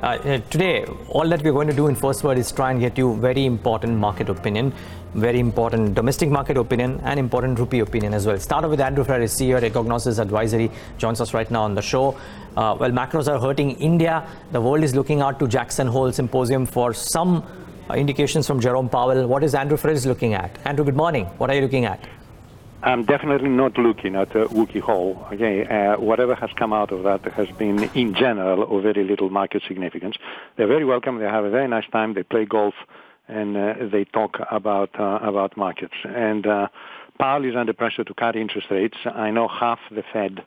Today, all that we're going to do in First Word is try and get you very important market opinion, very important domestic market opinion, and important rupee opinion as well. Start off with Andrew Freris, CEO at Ecognosis Advisory, joins us right now on the show. Well, macros are hurting India. The world is looking out to Jackson Hole Symposium for some indications from Jerome Powell. What is Andrew Freris looking at? Andrew, good morning. What are you looking at? I'm definitely not looking at Wookie Hole. Okay, whatever has come out of that has been, in general, of very little market significance. They're very welcome. They have a very nice time. They play golf, and they talk about markets. And Powell is under pressure to cut interest rates. I know half the Fed,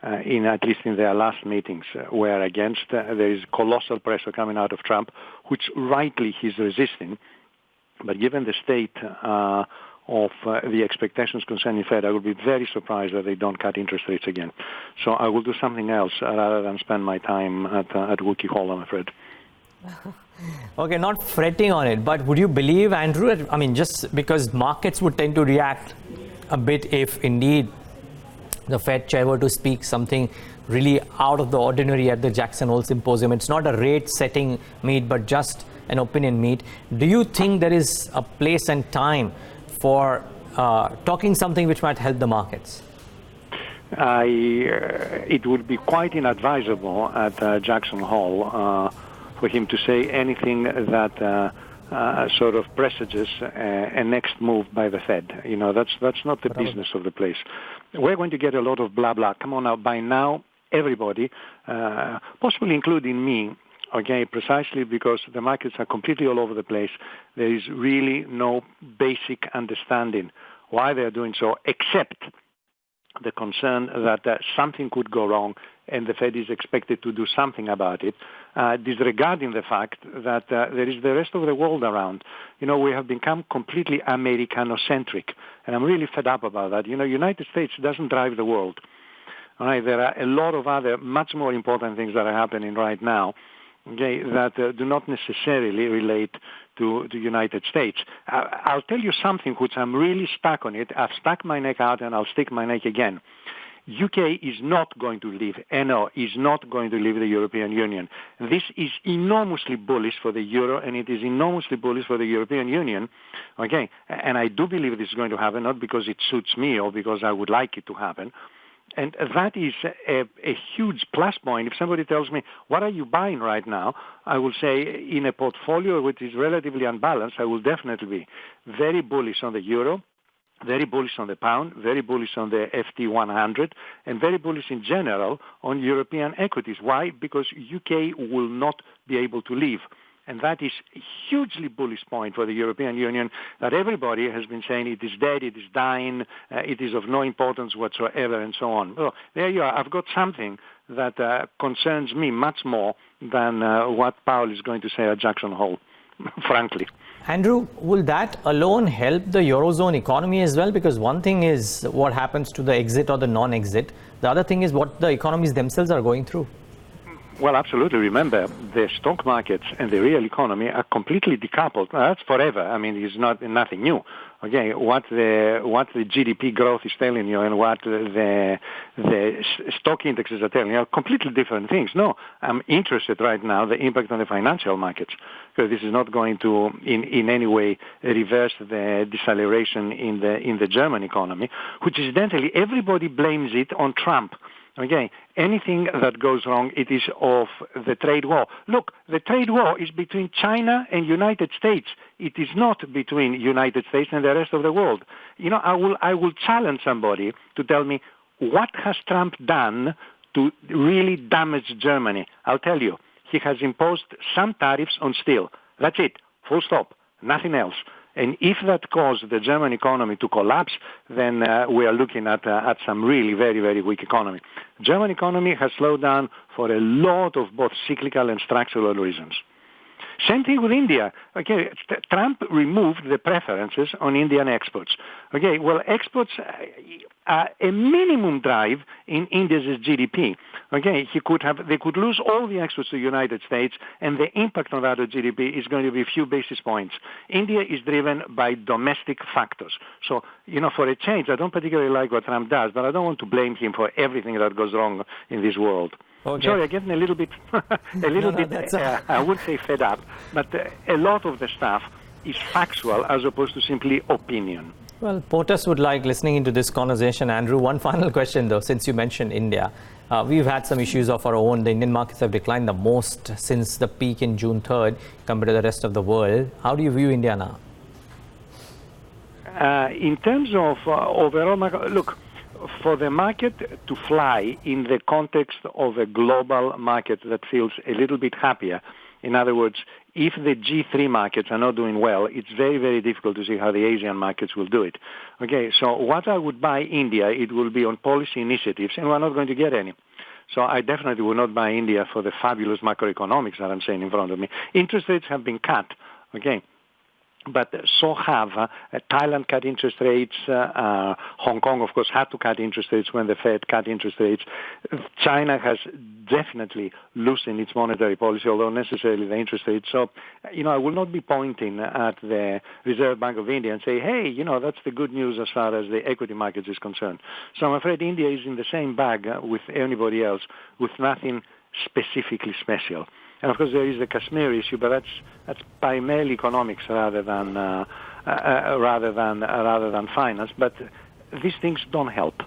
at least in their last meetings, were against. There is colossal pressure coming out of Trump, which rightly he's resisting. But given the state of the expectations concerning Fed, I would be very surprised that they don't cut interest rates again. So I will do something else rather than spend my time at Wookie Hall, I'm afraid. Okay, not fretting on it, but would you believe, Andrew, I mean, just because markets would tend to react a bit if indeed the Fed chair were to speak something really out of the ordinary at the Jackson Hole Symposium. It's not a rate-setting meet, but just an opinion meet. Do you think there is a place and time for talking something which might help the markets? It would be quite inadvisable at Jackson Hole for him to say anything that sort of presages a next move by the Fed. You know, that's not the business of the place. We're going to get a lot of blah blah. Come on now, by now everybody, possibly including me, okay, precisely because the markets are completely all over the place. There is really no basic understanding why they are doing so, except the concern that something could go wrong and the Fed is expected to do something about it, disregarding the fact that there is the rest of the world around. You know, we have become completely Americanocentric, and I'm really fed up about that. You know, United States doesn't drive the world. All right, there are a lot of other much more important things that are happening right now, okay, that do not necessarily relate to the United States. I'll tell you something which I'm really stuck on it. I've stuck my neck out and I'll stick my neck again. UK is not going to leave, NO is not going to leave the European Union. This is enormously bullish for the euro, and it is enormously bullish for the European Union. Okay, and I do believe this is going to happen, not because it suits me or because I would like it to happen. And that is a huge plus point. If somebody tells me, what are you buying right now? I will say, in a portfolio which is relatively unbalanced, I will definitely be very bullish on the euro, very bullish on the pound, very bullish on the FT100, and very bullish in general on European equities. Why? Because UK will not be able to leave. And that is a hugely bullish point for the European Union, that everybody has been saying it is dead, it is dying, it is of no importance whatsoever, and so on. Well, there you are. I've got something that concerns me much more than what Powell is going to say at Jackson Hole, frankly. Andrew, will that alone help the eurozone economy as well? Because one thing is what happens to the exit or the non-exit. The other thing is what the economies themselves are going through. Well, absolutely. Remember, the stock markets and the real economy are completely decoupled. That's forever. I mean, it's nothing new. Okay, what the GDP growth is telling you and what the stock indexes are telling you are completely different things. No, I'm interested right now the impact on the financial markets, because this is not going to in any way reverse the deceleration in the German economy, which incidentally everybody blames it on Trump. Okay, anything that goes wrong, it is of the trade war. Look, the trade war is between China and United States. It is not between United States and the rest of the world. You know, I will challenge somebody to tell me, what has Trump done to really damage Germany? I'll tell you. He has imposed some tariffs on steel. That's it. Full stop. Nothing else. And if that caused the German economy to collapse, then we are looking at some really very, very weak economy. German economy has slowed down for a lot of both cyclical and structural reasons. Same thing with India. Okay, Trump removed the preferences on Indian exports. Okay, well, exports are a minimum drive in India's GDP. Okay, they could lose all the exports to the United States, and the impact on that GDP is going to be a few basis points. India is driven by domestic factors. So, you know, for a change, I don't particularly like what Trump does, but I don't want to blame him for everything that goes wrong in this world. Okay. Sorry, I'm getting a little bit, I wouldn't say fed up, but a lot of the stuff is factual as opposed to simply opinion. Well, POTUS would like listening into this conversation. Andrew, one final question though, since you mentioned India. We've had some issues of our own. The Indian markets have declined the most since the peak in June 3rd compared to the rest of the world. How do you view India now? In terms of overall market, look, for the market to fly in the context of a global market that feels a little bit happier, in other words, if the G3 markets are not doing well, it's very, very difficult to see how the Asian markets will do it. Okay, so what I would buy India, it will be on policy initiatives, and we're not going to get any. So I definitely will not buy India for the fabulous macroeconomics that I'm saying in front of me. Interest rates have been cut, okay? But so have Thailand cut interest rates. Hong Kong, of course, had to cut interest rates when the Fed cut interest rates. China has definitely loosened its monetary policy, although necessarily the interest rates. So, I will not be pointing at the Reserve Bank of India and say, hey, that's the good news as far as the equity markets is concerned. So I'm afraid India is in the same bag with anybody else, with nothing specifically special. And of course, there is the Kashmir issue, but that's primarily economics rather than finance. But these things don't help.